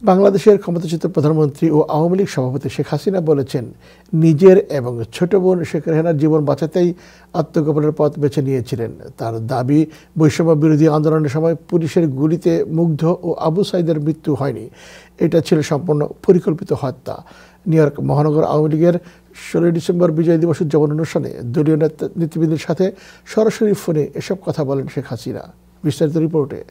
বাংলাদেশের ক্ষমতাচ্যুত প্রধানমন্ত্রী ও আওয়ামী লীগ সভাপতি শেখ হাসিনা বলেছেন, নিজের এবং ছোট বোন শেখ রেহানার জীবন বাঁচাতেই আত্মগোপনের পথ বেছে নিয়েছিলেন। তার দাবি, বৈষম্য বিরোধী আন্দোলনের সময় পুলিশের গুলিতে মুগ্ধ ও আবু সাইদের মৃত্যু হয়নি, এটা ছিল সম্পূর্ণ পরিকল্পিত হত্যা। নিউ ইয়র্ক মহানগর আওয়ামী লীগের 16 ডিসেম্বর বিজয় দিবস উদযাপন অনুষ্ঠানে দলীয় নেতৃবৃন্দের সাথে সরাসরি ফোনে এসব কথা বলেন শেখ হাসিনা। বিস্তারিত রিপোর্টে।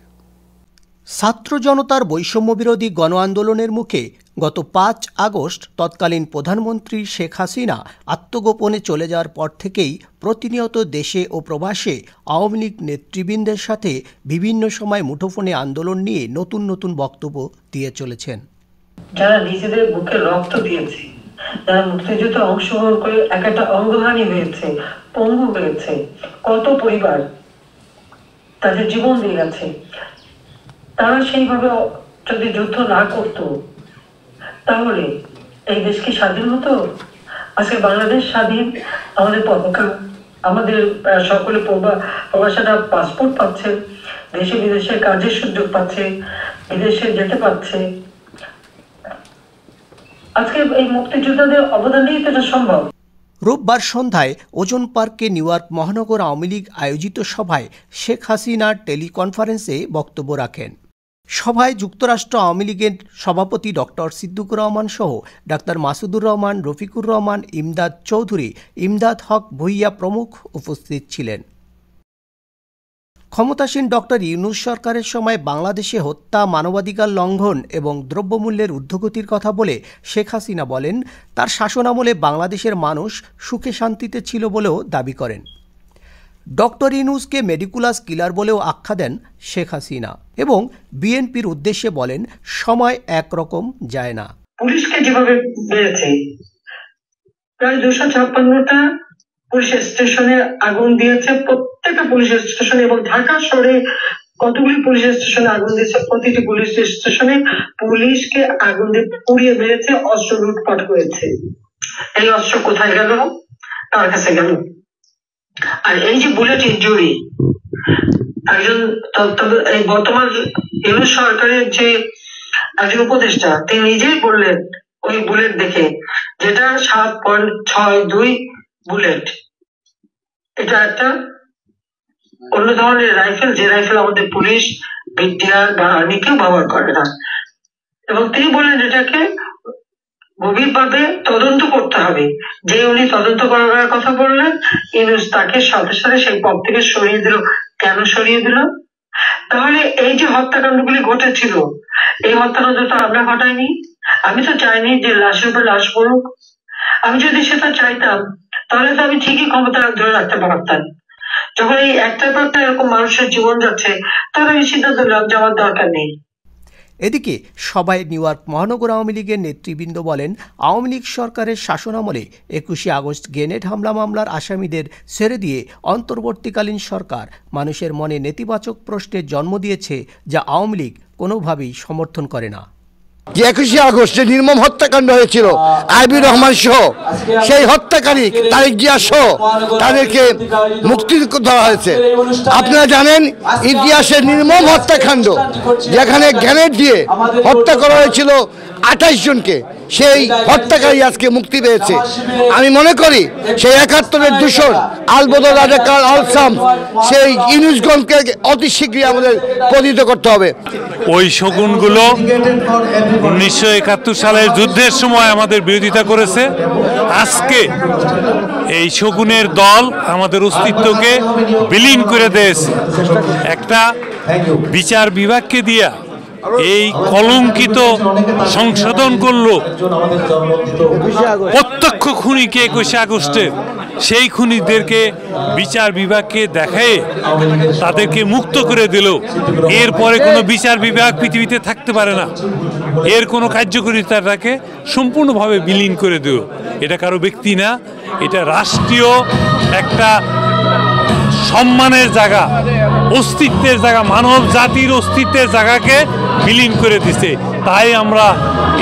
ছাত্র জনতার বৈষম্য বিরোধী গণ আন্দোলনের মুখে গত 5 আগস্ট তৎকালীন প্রধানমন্ত্রী শেখ হাসিনা আত্মগোপনে চলে যাওয়ার পর থেকেই প্রতিনিয়ত দেশে ও প্রবাসে আওয়ামী লীগ নেতৃবৃন্দের সাথে বিভিন্ন সময় মুঠোফোনে আন্দোলন নিয়ে নতুন নতুন বক্তব্য দিয়ে চলেছেন। যারা নিজেদের বুকে রক্ত দিয়েছে, যারা মুক্তিযুদ্ধে অংশগ্রহণ করে একটা অঙ্গহানি হয়েছে, পঙ্গু হয়েছে, কত পরিবার তাদের জীবন দিয়ে গেছে, তারা সেইভাবে যদি যুদ্ধ না করত তাহলে এই দেশ কি স্বাধীন হতো? আজকে বাংলাদেশ স্বাধীন, আমাদের পতাকা, আমাদের সকলে প্রবাসীরা পাসপোর্ট পাচ্ছে, দেশে বিদেশে কাজের সুযোগ পাচ্ছে, বিদেশে যেতে পারছে। আজকে এই মুক্তিযোদ্ধাদের অবদান নিয়ে তো সম্ভব। রোববার সন্ধ্যায় ওজন পার্কে নিউ ইয়র্ক মহানগর আওয়ামী লীগ আয়োজিত সভায় শেখ হাসিনা টেলিকনফারেন্সে বক্তব্য রাখেন। সভায় যুক্তরাষ্ট্র আওয়ামী লীগের সভাপতি ডক্টর সিদ্দিকুর রহমান সহ ডাক্তার মাসুদুর রহমান, রফিকুর রহমান, ইমদাদ চৌধুরী, ইমদাদ হক ভূঁইয়া প্রমুখ উপস্থিত ছিলেন। ক্ষমতাসীন ডক্টর ইউনূস সরকারের সময় বাংলাদেশে হত্যা, মানবাধিকার লঙ্ঘন এবং দ্রব্যমূল্যের ঊর্ধ্বগতির কথা বলে শেখ হাসিনা বলেন, তার শাসনামলে বাংলাদেশের মানুষ সুখে শান্তিতে ছিল বলেও দাবি করেন। ডক্টর ইউনূসকে মেডিকুলাস কিলার বলেও আখ্যা দেন শেখ হাসিনা এবং বিএনপির উদ্দেশ্যে বলেন, সময় একরকম যায় না। পুলিশকে যেভাবে মেরেছে, প্রায় 256টা পুলিশ স্টেশনে আগুন দিয়েছে, প্রত্যেকটা পুলিশ স্টেশনে, এবং ঢাকা শহরে কতগুলি পুলিশ স্টেশনে আগুন দিয়েছে, প্রতিটি পুলিশ স্টেশনে পুলিশকে আগুন দিয়ে পুড়িয়ে মেরেছে, অস্ত্র লুটপাট করেছে। এই অস্ত্র কোথায় গেল? তার কাছে গেল। আর এই যে বুলেট ইনজুরি, একজন এই বর্তমান ইউনূস সরকারের যে একজন উপদেষ্টা, তিনি নিজেই বললেন ওই বুলেট দেখে, যেটা 7.62 বুলেট, এটা একটা অন্য ধরনের রাইফেল, যে রাইফেল আমাদের পুলিশ, বিডিআর বা আর্মি কেউ ব্যবহার করে না। এবং তিনি বললেন এটাকে গভীরভাবে তদন্ত করতে হবে। যে উনি তদন্ত করার কথা বললেন, ইউনূস তাকে সাথে সাথে সেই পদ থেকে সরিয়ে দিল। কেন সরিয়ে দিল? তাহলে এই যে হত্যাকাণ্ডগুলি ঘটেছিল, এই হত্যাকাণ্ড তো আমরা ঘটাইনি। আমি তো চাইনি যে লাশের উপর লাশ পড়ুক। আমি যদি সেটা চাইতাম তাহলে তো আমি ঠিকই ক্ষমতা ধরে রাখতে পারতাম। যখন এই একটার পর একটা এরকম মানুষের জীবন যাচ্ছে, তখন আমি সিদ্ধান্ত নিলাম যাওয়ার দরকার নেই। এদিকে সভায় নিউ ইয়র্ক মহানগর আওয়ামী লীগের নেতৃবৃন্দ বলেন, আওয়ামী লীগ সরকারের শাসনামলে 21শে আগস্ট গ্রেনেড হামলা মামলার আসামিদের ছেড়ে দিয়ে অন্তর্বর্তীকালীন সরকার মানুষের মনে নেতিবাচক প্রশ্নের জন্ম দিয়েছে, যা আওয়ামী লীগ কোনোভাবেই সমর্থন করে না। 21শে আগস্টে নির্মম হত্যাকাণ্ড হয়েছিল, আইবির রহমান সহ সেই হত্যাকারী তারেক জিয়া সহ তাদেরকে মুক্তি দেওয়া হয়েছে। আপনারা জানেন ইতিহাসের নির্মম হত্যাকাণ্ড, যেখানে গ্রেনেড দিয়ে হত্যা করা হয়েছিল 28 জনকে, সেই হত্যাকারী আজকে মুক্তি পেয়েছে। আমি মনে করি সেই 71-এর দূষণ আলবদর রাজাকার আলসাম সেই ইউনূসগণকে অতি শীঘ্রই আমাদের পতিত করতে হবে। ওই শগুনগুলো 1971 সালের যুদ্ধের সময় আমাদের বিরোধিতা করেছে। আজকে এই শগুনের দল আমাদের অস্তিত্বকে বিলীন করে দিয়েছে। একটা বিচার বিভাগকে দিয়া এই কলঙ্কিত সংশোধন করলো প্রত্যক্ষ খুনিকে 21শে আগস্টে, সেই খুনিদেরকে বিচার বিভাগকে দেখায় তাদেরকে মুক্ত করে দিল। এরপরে কোনো বিচার বিভাগ পৃথিবীতে থাকতে পারে না। এর কোনো কার্যকারিতাটাকে সম্পূর্ণভাবে বিলীন করে দিল। এটা কারো ব্যক্তি না, এটা রাষ্ট্রীয় একটা সম্মানের জায়গা, অস্তিত্বের জায়গা, মানব জাতির অস্তিত্বের জায়গাকে বিলীন করে দিছে। তাই আমরা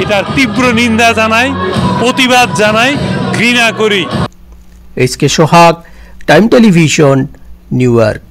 এটার তীব্র নিন্দা জানাই, প্রতিবাদ জানাই, ঘৃণা করি। এসকে সোহাগ, টাইম টেলিভিশন, নিউ ইয়র্ক।